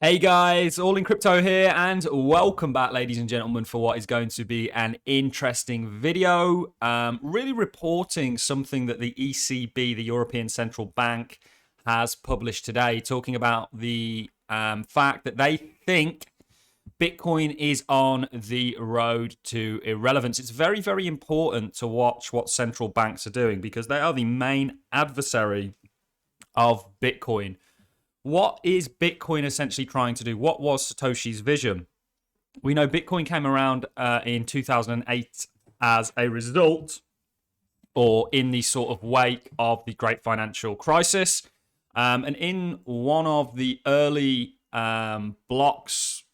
Hey guys, All in Crypto here, and welcome back, ladies and gentlemen, for what is going to be an interesting video. Really reporting something that the ECB, the European Central Bank, has published today, talking about the fact that they think Bitcoin is on the road to irrelevance. It's very, very important to watch what central banks are doing because they are the main adversary of Bitcoin. What is Bitcoin essentially trying to do? What was Satoshi's vision? We know Bitcoin came around in 2008 as a result, or in the sort of wake of the great financial crisis. And in one of the early blocks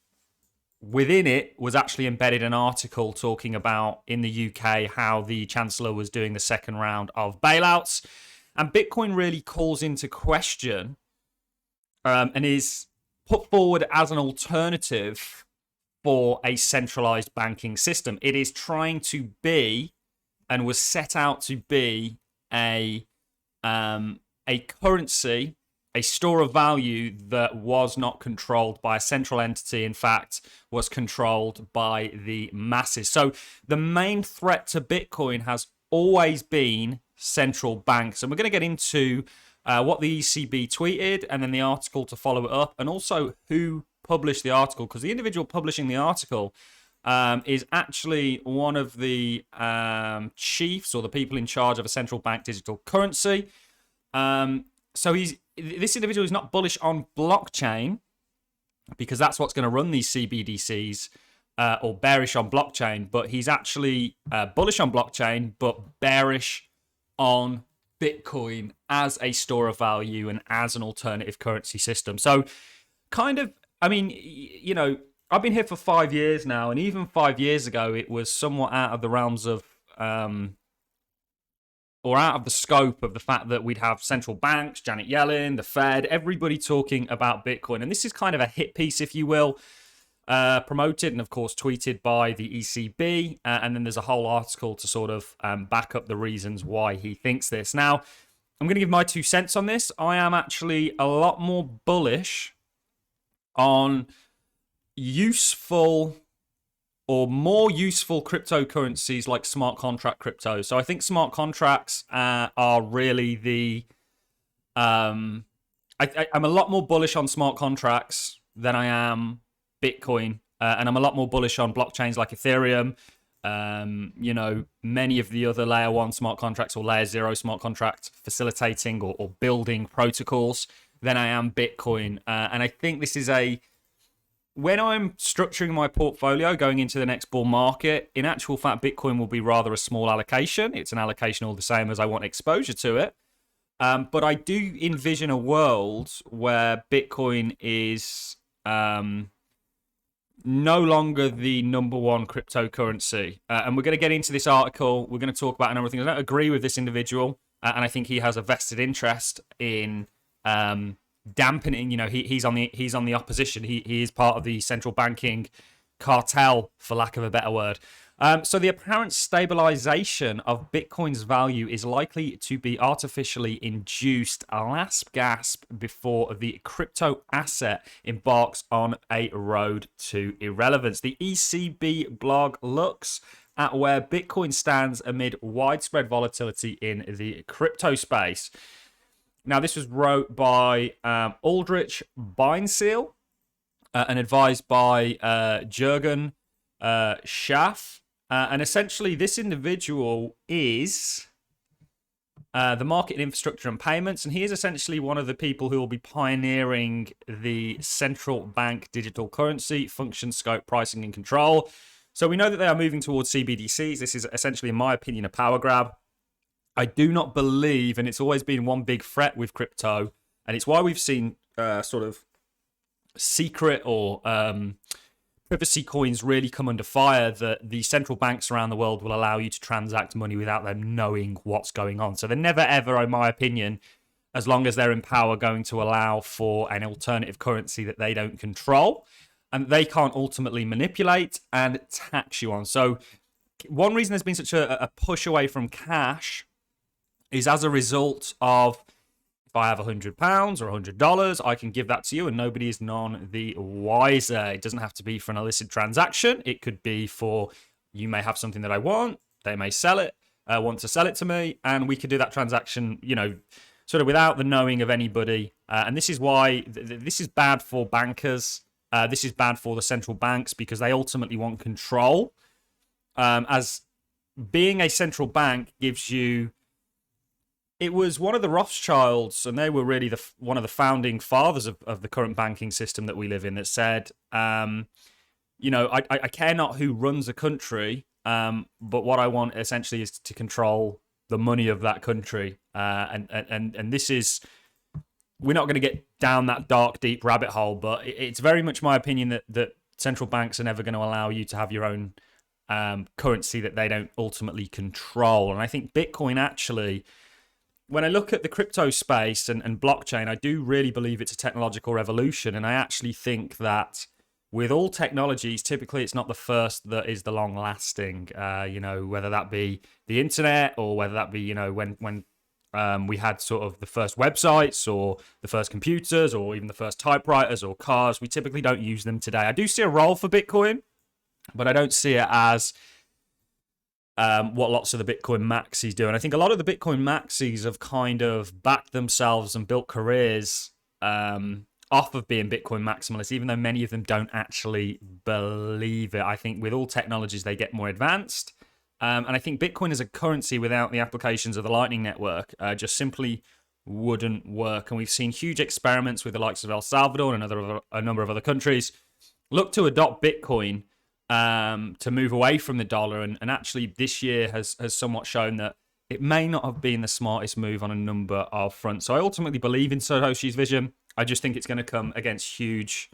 within it was actually embedded an article talking about, in the UK, how the Chancellor was doing the second round of bailouts. And Bitcoin really calls into question and is put forward as an alternative for a centralized banking system. It is trying to be, and was set out to be, a currency, a store of value that was not controlled by a central entity. In fact, was controlled by the masses. So the main threat to Bitcoin has always been central banks. And we're going to get into what the ECB tweeted, and then the article to follow it up, and also who published the article, because the individual publishing the article is actually one of the chiefs or the people in charge of a central bank digital currency. So this individual is not bullish on blockchain, because that's what's going to run these CBDCs, or bearish on blockchain, but he's actually bullish on blockchain, but bearish on Bitcoin as a store of value and as an alternative currency system. So kind of, I mean, you know, I've been here for 5 years now, and even 5 years ago, it was somewhat out of the realms of, or out of the scope of the fact that we'd have central banks, Janet Yellen, the Fed, everybody talking about Bitcoin. And this is kind of a hit piece, if you will, promoted and, of course, tweeted by the ECB. And then there's a whole article to sort of back up the reasons why he thinks this. Now, I'm going to give my 2 cents on this. I am actually a lot more bullish on useful or more useful cryptocurrencies like smart contract crypto. So I think smart contracts are really the... I'm a lot more bullish on smart contracts than I am Bitcoin, and I'm a lot more bullish on blockchains like Ethereum, you know, many of the other layer 1 smart contracts or layer 0 smart contract facilitating or building protocols than I am Bitcoin. And I think this is when I'm structuring my portfolio going into the next bull market, in actual fact, Bitcoin will be rather a small allocation. It's an allocation all the same as I want exposure to it. But I do envision a world where Bitcoin is no longer the number 1 cryptocurrency. And we're going to get into this article. We're going to talk about a number of things. I don't agree with this individual, and I think he has a vested interest in dampening. You know, he's on the opposition. He is part of the central banking cartel, for lack of a better word. So the apparent stabilization of Bitcoin's value is likely to be artificially induced last gasp before the crypto asset embarks on a road to irrelevance. The ECB blog looks at where Bitcoin stands amid widespread volatility in the crypto space. Now, this was wrote by Aldrich Beinseal and advised by Jürgen Schaff. And essentially, this individual is the market in infrastructure and payments, and he is essentially one of the people who will be pioneering the central bank digital currency, function, scope, pricing, and control. So we know that they are moving towards CBDCs. This is essentially, in my opinion, a power grab. I do not believe, and it's always been one big threat with crypto, and it's why we've seen sort of secret or privacy coins really come under fire, that the central banks around the world will allow you to transact money without them knowing what's going on. So they're never, ever, in my opinion, as long as they're in power, going to allow for an alternative currency that they don't control and they can't ultimately manipulate and tax you on. So one reason there's been such a push away from cash is as a result of If I have £100 or $100, I can give that to you and nobody is none the wiser. It doesn't have to be for an illicit transaction. It could be for, you may have something that I want, they may sell it, want to sell it to me, and we could do that transaction, you know, sort of without the knowing of anybody. And this is why this is bad for bankers. This is bad for the central banks because they ultimately want control. As being a central bank gives you... It was one of the Rothschilds, and they were really one of the founding fathers of the current banking system that we live in, that said, you know, I care not who runs a country, but what I want essentially is to control the money of that country. And this is... We're not going to get down that dark, deep rabbit hole, but it's very much my opinion that central banks are never going to allow you to have your own currency that they don't ultimately control. And I think Bitcoin actually... When I look at the crypto space and blockchain, I do really believe it's a technological revolution. And I actually think that with all technologies, typically it's not the first that is the long lasting, you know, whether that be the internet or whether that be, you know, when we had sort of the first websites or the first computers or even the first typewriters or cars. We typically don't use them today. I do see a role for Bitcoin, but I don't see it as... what lots of the Bitcoin maxis do. And I think a lot of the Bitcoin maxis have kind of backed themselves and built careers off of being Bitcoin maximalists, even though many of them don't actually believe it. I think with all technologies, they get more advanced. And I think Bitcoin as a currency without the applications of the Lightning Network just simply wouldn't work. And we've seen huge experiments with the likes of El Salvador and a number of other countries look to adopt Bitcoin to move away from the dollar, and actually this year has somewhat shown that it may not have been the smartest move on a number of fronts. So I ultimately believe in Satoshi's vision. I just think it's going to come against huge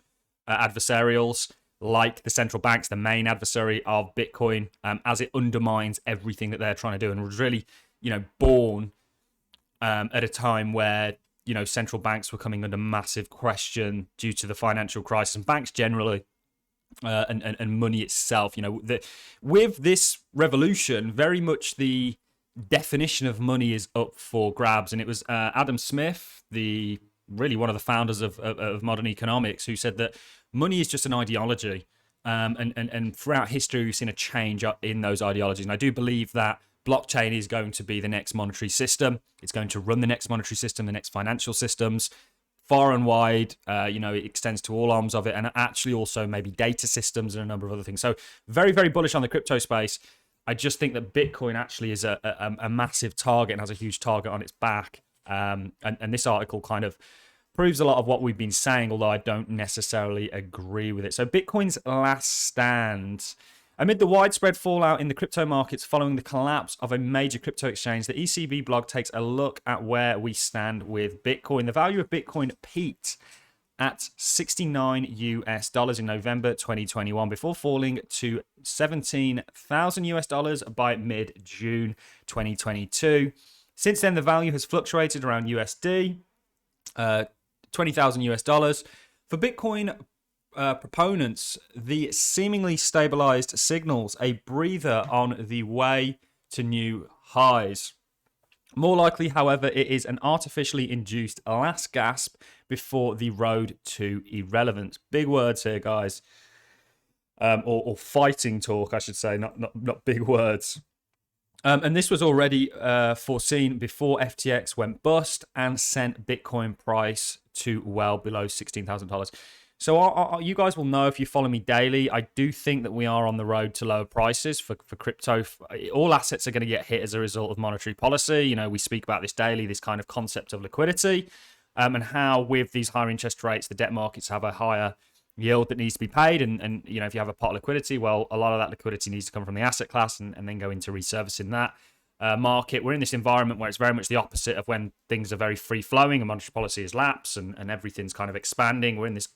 adversarials like the central banks, the main adversary of Bitcoin, as it undermines everything that they're trying to do, and was really, you know, born at a time where, you know, central banks were coming under massive question due to the financial crisis, and banks generally. And money itself, you know, with this revolution, very much the definition of money is up for grabs. And it was Adam Smith, really one of the founders of modern economics, who said that money is just an ideology. And throughout history, we've seen a change in those ideologies. And I do believe that blockchain is going to be the next monetary system. It's going to run the next monetary system, the next financial systems. Far and wide, you know, it extends to all arms of it, and actually also maybe data systems and a number of other things. So very, very bullish on the crypto space. I just think that Bitcoin actually is a massive target and has a huge target on its back. And this article kind of proves a lot of what we've been saying, although I don't necessarily agree with it. So Bitcoin's last stand. Amid the widespread fallout in the crypto markets following the collapse of a major crypto exchange, the ECB blog takes a look at where we stand with Bitcoin. The value of Bitcoin peaked at $69 in November 2021 before falling to $17,000 by mid-June 2022. Since then, the value has fluctuated around $20,000. For Bitcoin proponents, the seemingly stabilized signals a breather on the way to new highs. More likely, however, it is an artificially induced last gasp before the road to irrelevance. Big words here, guys. Or fighting talk, I should say, not big words. And this was already foreseen before FTX went bust and sent Bitcoin price to well below $16,000. So you guys will know if you follow me daily, I do think that we are on the road to lower prices for crypto. All assets are going to get hit as a result of monetary policy. You know, we speak about this daily, this kind of concept of liquidity, and how with these higher interest rates, the debt markets have a higher yield that needs to be paid. And you know, if you have a pot of liquidity, well, a lot of that liquidity needs to come from the asset class and then go into reservicing that market. We're in this environment where it's very much the opposite of when things are very free flowing and monetary policy is lapse and everything's kind of expanding. We're in this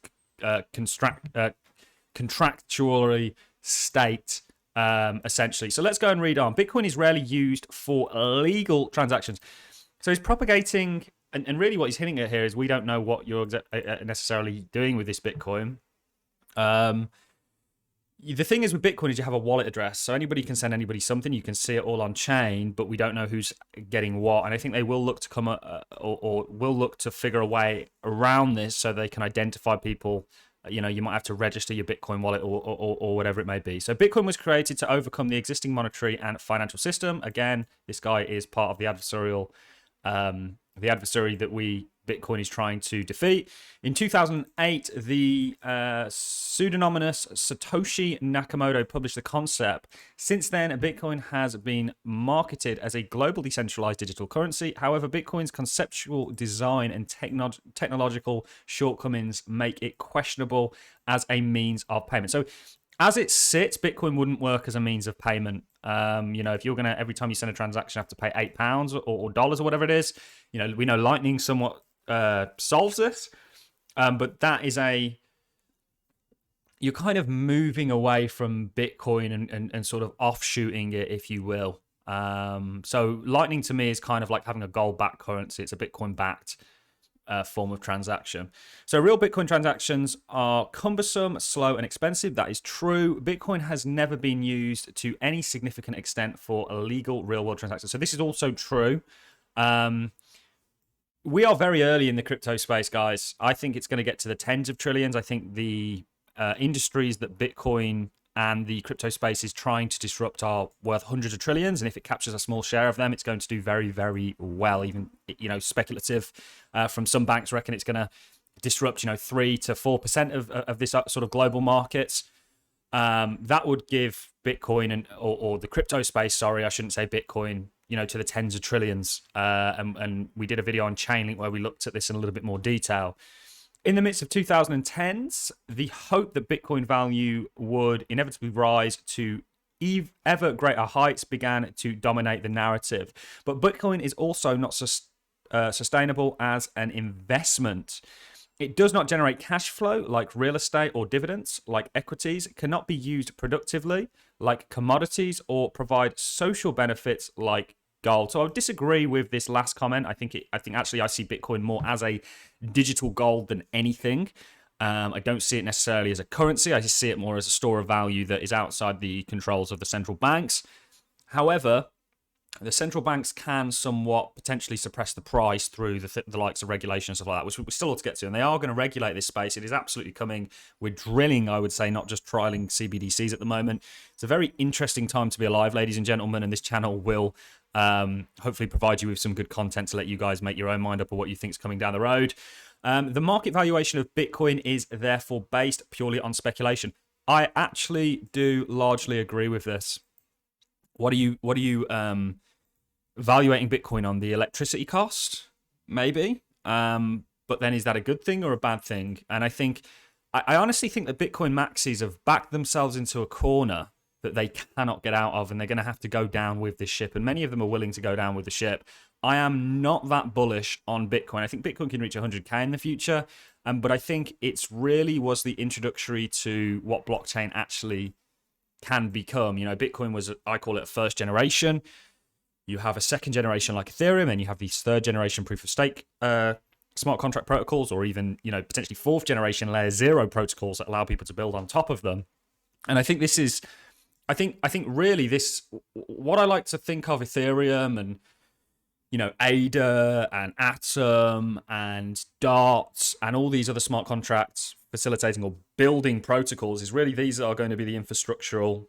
contractually state, essentially. So let's go and read on. Bitcoin is rarely used for legal transactions. So he's propagating, and really what he's hinting at here is we don't know what you're necessarily doing with this Bitcoin. The thing is with Bitcoin is you have a wallet address, so anybody can send anybody something. You can see it all on chain, but we don't know who's getting what. And I think they will look to come or will look to figure a way around this so they can identify people. You know, you might have to register your Bitcoin wallet or whatever it may be. So Bitcoin was created to overcome the existing monetary and financial system. Again, this guy is part of the adversarial, the adversary that Bitcoin is trying to defeat. In 2008, the pseudonymous Satoshi Nakamoto published the concept. Since then, Bitcoin has been marketed as a global decentralized digital currency. However, Bitcoin's conceptual design and technological shortcomings make it questionable as a means of payment. So as it sits, Bitcoin wouldn't work as a means of payment. You know, if you're going to, every time you send a transaction, have to pay £8 or dollars or whatever it is, you know, we know Lightning somewhat solves this, but that is you're kind of moving away from Bitcoin and sort of offshooting it, if you will. So Lightning to me is kind of like having a gold-backed currency. It's a Bitcoin-backed form of transaction. So real Bitcoin transactions are cumbersome, slow, and expensive. That is true. Bitcoin has never been used to any significant extent for illegal real-world transactions. So this is also true. We are very early in the crypto space, guys. I think it's going to get to the tens of trillions. I think the industries that Bitcoin and the crypto space is trying to disrupt are worth hundreds of trillions. And if it captures a small share of them, it's going to do very, very well. Even, you know, speculative from some banks reckon it's going to disrupt, you know, 3 to 4% of this sort of global markets. That would give Bitcoin or the crypto space, sorry, I shouldn't say Bitcoin, you know, to the tens of trillions. And we did a video on Chainlink where we looked at this in a little bit more detail. In the midst of 2010s, the hope that Bitcoin value would inevitably rise to ever greater heights began to dominate the narrative. But Bitcoin is also not sustainable as an investment. It does not generate cash flow like real estate or dividends like equities, cannot be used productively like commodities, or provide social benefits like gold. So I would disagree with this last comment. I think actually I see Bitcoin more as a digital gold than anything. I don't see it necessarily as a currency. I just see it more as a store of value that is outside the controls of the central banks. However, the central banks can somewhat potentially suppress the price through the likes of regulation and stuff like that, which we still ought to get to. And they are going to regulate this space. It is absolutely coming. We're drilling, I would say, not just trialing CBDCs at the moment. It's a very interesting time to be alive, ladies and gentlemen, and this channel will hopefully provide you with some good content to let you guys make your own mind up of what you think is coming down the road. The market valuation of Bitcoin is therefore based purely on speculation. I actually do largely agree with this. What are you evaluating Bitcoin on? The electricity cost? Maybe. But then is that a good thing or a bad thing? And I honestly think that Bitcoin maxis have backed themselves into a corner that they cannot get out of, and they're going to have to go down with this ship. And many of them are willing to go down with the ship. I am not that bullish on Bitcoin. I think Bitcoin can reach 100K in the future. But I think it's really was the introductory to what blockchain actually can become. You know, Bitcoin was, I call it a first generation. You have a second generation like Ethereum, and you have these third generation proof of stake smart contract protocols, or even, you know, potentially fourth generation layer 0 protocols that allow people to build on top of them. And I think this is, I think really this, what I like to think of Ethereum and, you know, ADA and Atom and DART and all these other smart contracts facilitating or building protocols is really, these are going to be the infrastructural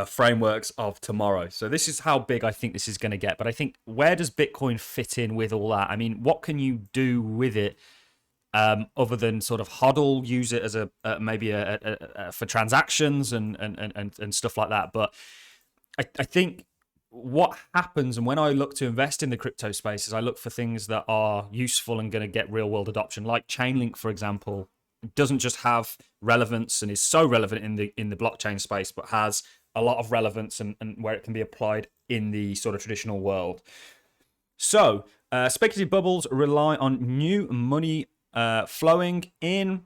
frameworks of tomorrow. So this is how big I think this is going to get. But I think, where does Bitcoin fit in with all that? I mean, what can you do with it other than sort of hodl, use it as a maybe for transactions and stuff like that? But I think what happens, and when I look to invest in the crypto space, is I look for things that are useful and going to get real world adoption. Like Chainlink, for example, doesn't just have relevance and is so relevant in the blockchain space, but has a lot of relevance and where it can be applied in the sort of traditional world. So speculative bubbles rely on new money flowing in.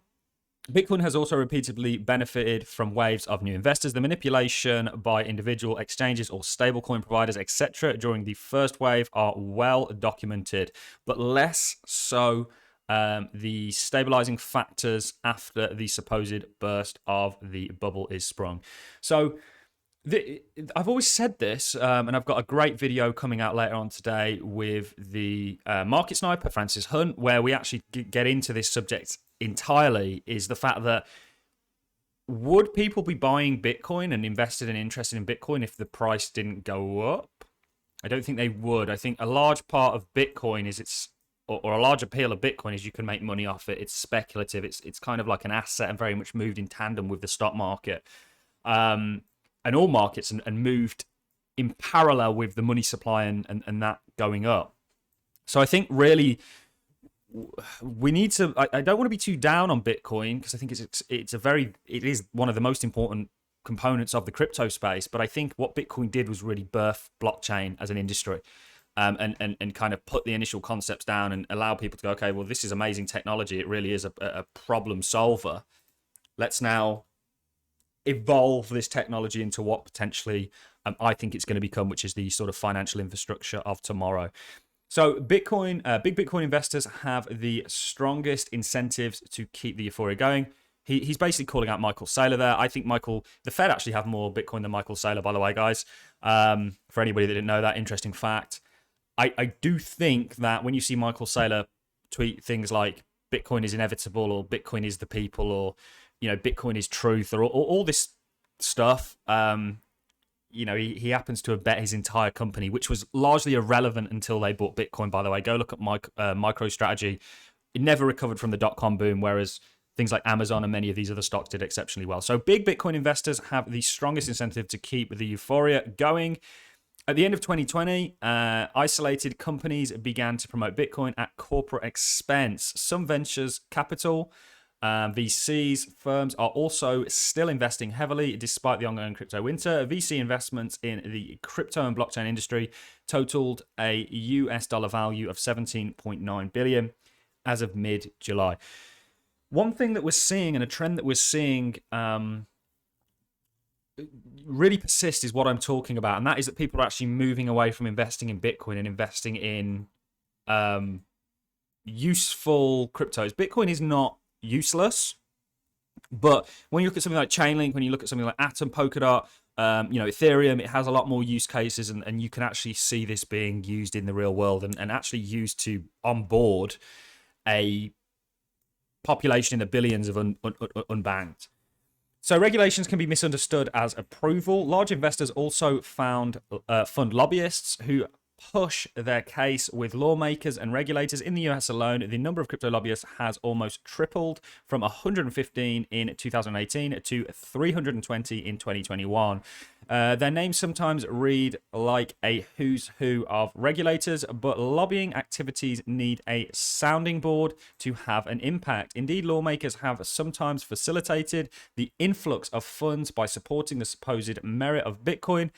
Bitcoin has also repeatedly benefited from waves of new investors. The manipulation by individual exchanges or stablecoin providers, etc., during the first wave are well documented, but less so the stabilizing factors after the supposed burst of the bubble is sprung. So I've always said this, and I've got a great video coming out later on today with the market sniper, Francis Hunt, where we actually get into this subject entirely, is the fact that would people be buying Bitcoin and invested and interested in Bitcoin if the price didn't go up? I don't think they would. I think a large part of Bitcoin is or a large appeal of Bitcoin is you can make money off it. It's speculative. It's kind of like an asset and very much moved in tandem with the stock market and all markets and moved in parallel with the money supply and that going up. So I think really we need to. I don't want to be too down on Bitcoin because I think it is one of the most important components of the crypto space. But I think what Bitcoin did was really birth blockchain as an industry. And kind of put the initial concepts down and allow people to go, okay, well, this is amazing technology. It really is a problem solver. Let's now evolve this technology into what potentially I think it's going to become, which is the sort of financial infrastructure of tomorrow. So Bitcoin, big Bitcoin investors have the strongest incentives to keep the euphoria going. He's basically calling out Michael Saylor there. I think the Fed actually have more Bitcoin than Michael Saylor, by the way, guys. For anybody that didn't know that, interesting fact. I do think that when you see Michael Saylor tweet things like Bitcoin is inevitable or Bitcoin is the people or, Bitcoin is truth or all this stuff, he happens to have bet his entire company, which was largely irrelevant until they bought Bitcoin, by the way. Go look at MicroStrategy. It never recovered from the dot-com boom, whereas things like Amazon and many of these other stocks did exceptionally well. So big Bitcoin investors have the strongest incentive to keep the euphoria going. At the end of 2020, isolated companies began to promote Bitcoin at corporate expense. Some ventures capital, VCs, firms are also still investing heavily despite the ongoing crypto winter. VC investments in the crypto and blockchain industry totaled a US dollar value of 17.9 billion as of mid-July. One thing that we're seeing and a trend that we're seeing really persist is what I'm talking about, and that is that people are actually moving away from investing in Bitcoin and investing in useful cryptos. Bitcoin is not useless, but when you look at something like Chainlink, when you look at something like Atom, Polkadot, Ethereum, it has a lot more use cases, and you can actually see this being used in the real world and actually used to onboard a population in the billions of unbanked. So regulations can be misunderstood as approval. Large investors also fund lobbyists who push their case with lawmakers and regulators. In the US alone, the number of crypto lobbyists has almost tripled from 115 in 2018 to 320 in 2021. Their names sometimes read like a who's who of regulators, but lobbying activities need a sounding board to have an impact. Indeed, lawmakers have sometimes facilitated the influx of funds by supporting the supposed merit of Bitcoin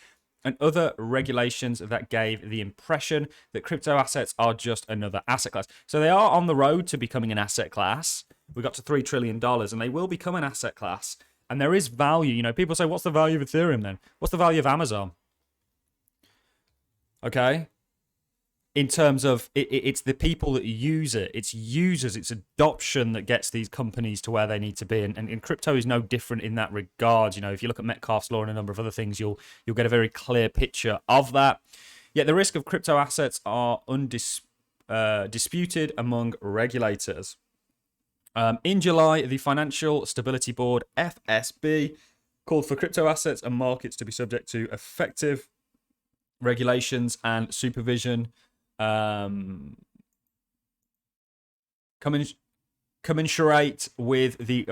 and other regulations that gave the impression that crypto assets are just another asset class. So they are on the road to becoming an asset class. We got to $3 trillion and they will become an asset class. And there is value. People say, what's the value of Ethereum then? What's the value of Amazon? Okay. In terms of it's the people that use it, it's users, it's adoption that gets these companies to where they need to be, and crypto is no different in that regard. If you look at Metcalfe's law and a number of other things, you'll get a very clear picture of that. Yet the risk of crypto assets are disputed among regulators. In July, the Financial Stability Board (FSB) called for crypto assets and markets to be subject to effective regulations and supervision. Commensurate with the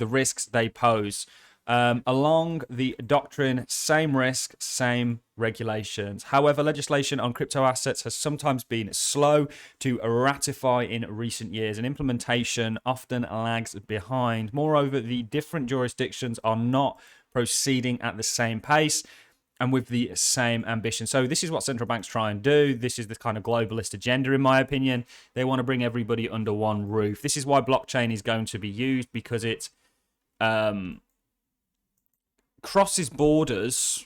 risks they pose. Along the doctrine, same risk, same regulations. However, legislation on crypto assets has sometimes been slow to ratify in recent years, and implementation often lags behind. Moreover, the different jurisdictions are not proceeding at the same pace and with the same ambition. So this is what central banks try and do. This is the kind of globalist agenda, in my opinion. They want to bring everybody under one roof. This is why blockchain is going to be used, because it crosses borders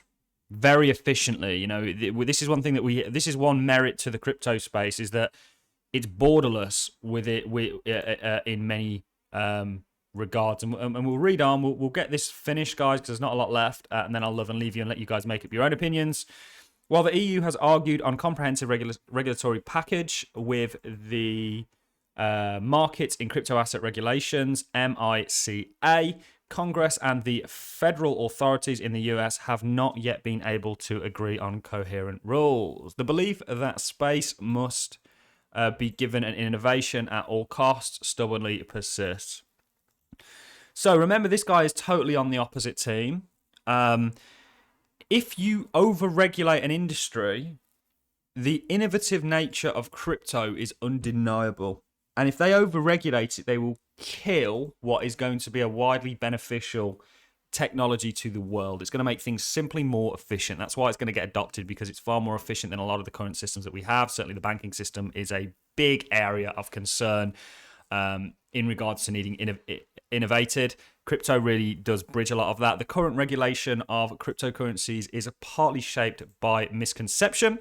very efficiently. This is one thing that this is one merit to the crypto space, is that it's borderless with it in many regards. And we'll read on. We'll get this finished, guys, because there's not a lot left. And then I'll love and leave you and let you guys make up your own opinions. While the EU has argued on comprehensive regulatory package with the Markets in Crypto Asset Regulations, MICA, Congress and the federal authorities in the US have not yet been able to agree on coherent rules. The belief that space must be given an innovation at all costs stubbornly persists. So remember, this guy is totally on the opposite team. If you over-regulate an industry, the innovative nature of crypto is undeniable. And if they over-regulate it, they will kill what is going to be a widely beneficial technology to the world. It's going to make things simply more efficient. That's why it's going to get adopted, because it's far more efficient than a lot of the current systems that we have. Certainly the banking system is a big area of concern in regards to needing innovated. Crypto really does bridge a lot of that. The current regulation of cryptocurrencies is partly shaped by misconception.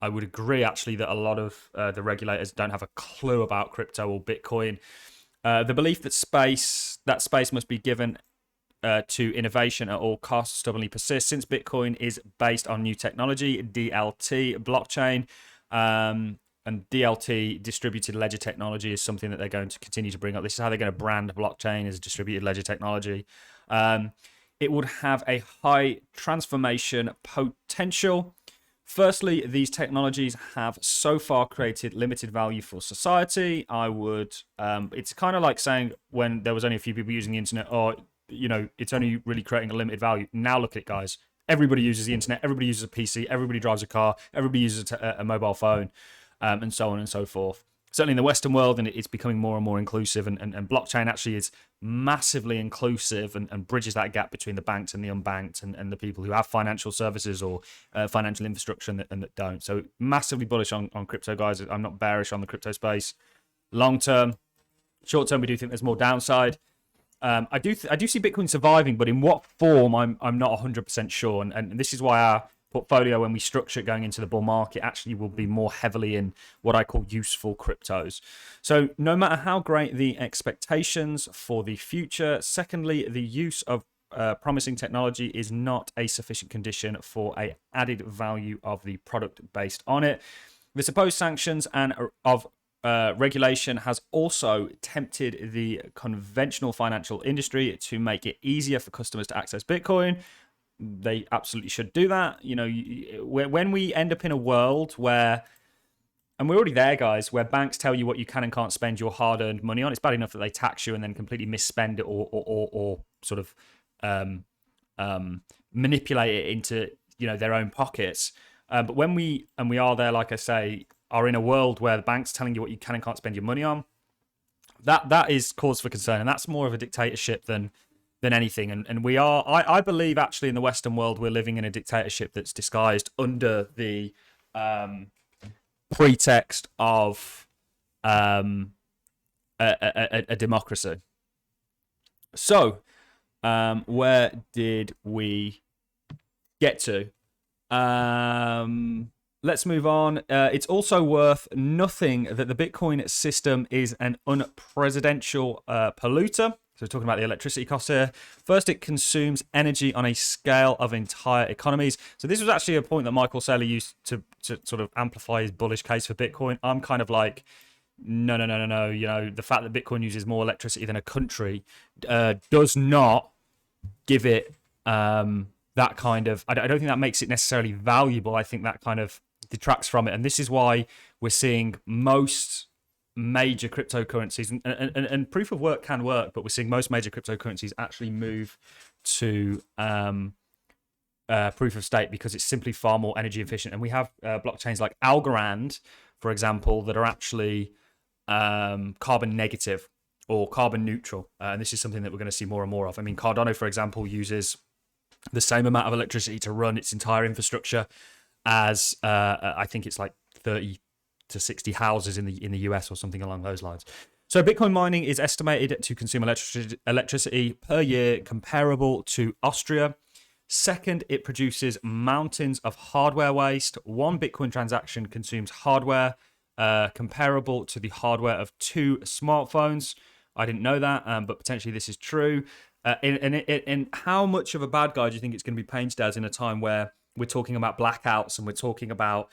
I would agree, actually, that a lot of the regulators don't have a clue about crypto or Bitcoin. The belief that space must be given to innovation at all costs stubbornly persists. Since Bitcoin is based on new technology, DLT blockchain, and DLT, distributed ledger technology, is something that they're going to continue to bring up. This is how they're going to brand blockchain as distributed ledger technology. It would have a high transformation potential. Firstly, these technologies have so far created limited value for society. It's kind of like saying when there was only a few people using the internet, it's only really creating a limited value. Now look at it, guys. Everybody uses the internet. Everybody uses a PC. Everybody drives a car. Everybody uses a mobile phone, and so on and so forth. Certainly in the Western world, and it's becoming more and more inclusive, and blockchain actually is massively inclusive and bridges that gap between the banked and the unbanked, and the people who have financial services or financial infrastructure and that don't. So massively bullish on crypto, guys. I'm not bearish on the crypto space. Long term, short term, we do think there's more downside. I do see Bitcoin surviving, but in what form, I'm not 100% sure, and this is why our portfolio, when we structure it going into the bull market, actually will be more heavily in what I call useful cryptos. So no matter how great the expectations for the future, secondly, the use of promising technology is not a sufficient condition for a added value of the product based on it. The supposed sanctions and of regulation has also tempted the conventional financial industry to make it easier for customers to access Bitcoin. They absolutely should do that. When we end up in a world where, and we're already there, guys, where banks tell you what you can and can't spend your hard-earned money on. It's bad enough that they tax you and then completely misspend it or sort of manipulate it into their own pockets. But when we are there, like I say, are in a world where the bank's telling you what you can and can't spend your money on, that is cause for concern, and that's more of a dictatorship than anything. And we are, I believe, actually, in the Western world, we're living in a dictatorship that's disguised under the pretext of a democracy. So, where did we get to? Let's move on. It's also worth nothing that the Bitcoin system is an unpresidential polluter. So we're talking about the electricity costs here. First, it consumes energy on a scale of entire economies. So this was actually a point that Michael Saylor used to sort of amplify his bullish case for Bitcoin. I'm kind of like, no. The fact that Bitcoin uses more electricity than a country does not give it that kind of... I don't think that makes it necessarily valuable. I think that kind of detracts from it. And this is why we're seeing most major cryptocurrencies, and proof of work can work, but we're seeing most major cryptocurrencies actually move to proof of stake because it's simply far more energy efficient. And we have blockchains like ALGORAND, for example, that are actually carbon negative or carbon neutral. And this is something that we're going to see more and more of. I mean, Cardano, for example, uses the same amount of electricity to run its entire infrastructure as I think it's like 30 to 60 houses in the US or something along those lines. So Bitcoin mining is estimated to consume electricity per year comparable to Austria. Second, it produces mountains of hardware waste. One Bitcoin transaction consumes hardware comparable to the hardware of 2 smartphones. I didn't know that, but potentially this is true. And how much of a bad guy do you think it's going to be painted as in a time where we're talking about blackouts and we're talking about,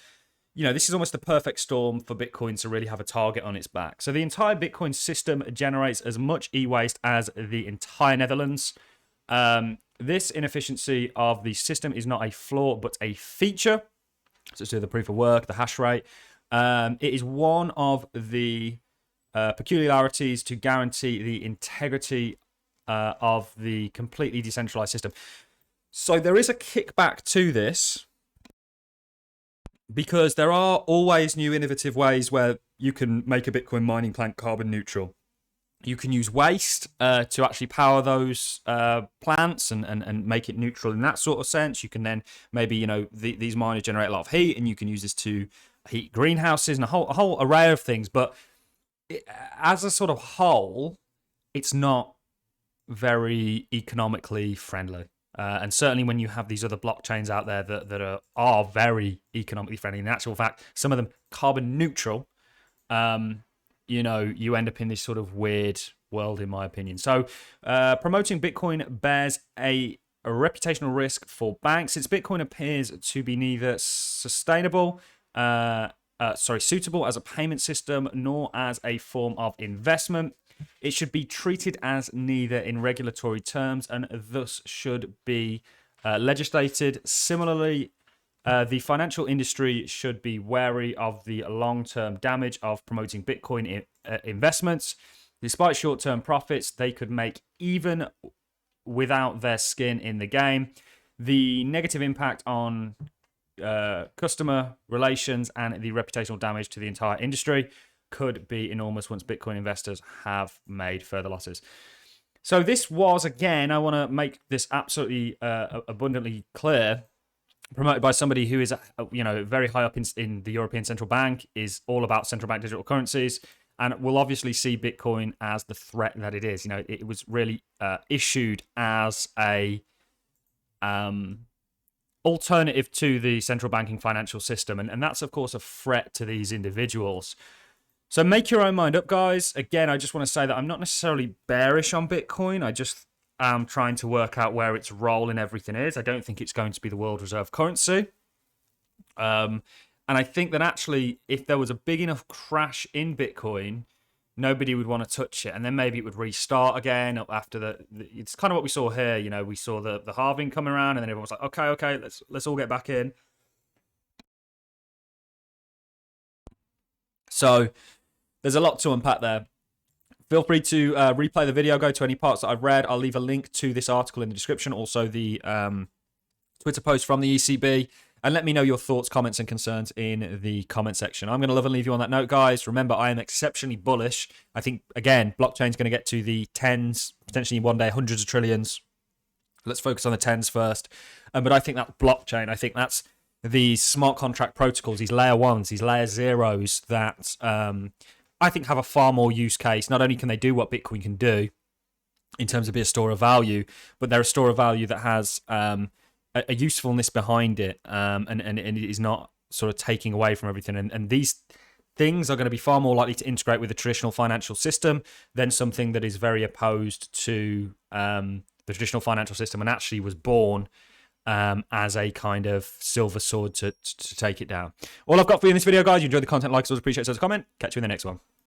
this is almost the perfect storm for Bitcoin to really have a target on its back. So the entire Bitcoin system generates as much e-waste as the entire Netherlands. This inefficiency of the system is not a flaw, but a feature. So the proof of work, the hash rate. It is one of the peculiarities to guarantee the integrity of the completely decentralized system. So there is a kickback to this because there are always new innovative ways where you can make a Bitcoin mining plant carbon neutral. You can use waste to actually power those plants and make it neutral in that sort of sense. You can then maybe, these miners generate a lot of heat and you can use this to heat greenhouses and a whole array of things. But as a sort of whole, it's not very economically friendly. And certainly when you have these other blockchains out there that are very economically friendly, in actual fact, some of them carbon neutral, you end up in this sort of weird world, in my opinion. So promoting Bitcoin bears a reputational risk for banks, since Bitcoin appears to be neither suitable as a payment system nor as a form of investment. It should be treated as neither in regulatory terms and thus should be legislated. Similarly, the financial industry should be wary of the long-term damage of promoting Bitcoin investments. Despite short-term profits they could make even without their skin in the game, the negative impact on customer relations and the reputational damage to the entire industry could be enormous once Bitcoin investors have made further losses. So this was, again, I want to make this absolutely abundantly clear, promoted by somebody who is, very high up in the European Central Bank, is all about central bank digital currencies, and will obviously see Bitcoin as the threat that it is. It was really issued as a alternative to the central banking financial system, and that's, of course, a threat to these individuals. So make your own mind up, guys. Again, I just want to say that I'm not necessarily bearish on Bitcoin. I just am trying to work out where its role in everything is. I don't think it's going to be the world reserve currency. And I think that actually, if there was a big enough crash in Bitcoin, nobody would want to touch it. And then maybe it would restart again after it's kind of what we saw here. We saw the halving come around and then everyone was like, okay, let's all get back in. So there's a lot to unpack there. Feel free to replay the video, go to any parts that I've read. I'll leave a link to this article in the description, also the Twitter post from the ECB, and let me know your thoughts, comments, and concerns in the comment section. I'm going to love and leave you on that note, guys. Remember, I am exceptionally bullish. I think, again, blockchain's going to get to the tens, potentially one day hundreds of trillions. Let's focus on the tens first. But I think that blockchain, I think that's these smart contract protocols, these layer ones, these layer zeros that I think have a far more use case. Not only can they do what Bitcoin can do in terms of be a store of value, but they're a store of value that has a usefulness behind it, and it is not sort of taking away from everything. And these things are going to be far more likely to integrate with the traditional financial system than something that is very opposed to the traditional financial system and actually was born as a kind of silver sword to take it down. All I've got for you in this video, guys. You enjoyed the content, like, subscribe, appreciate it, comment. Catch you in the next one.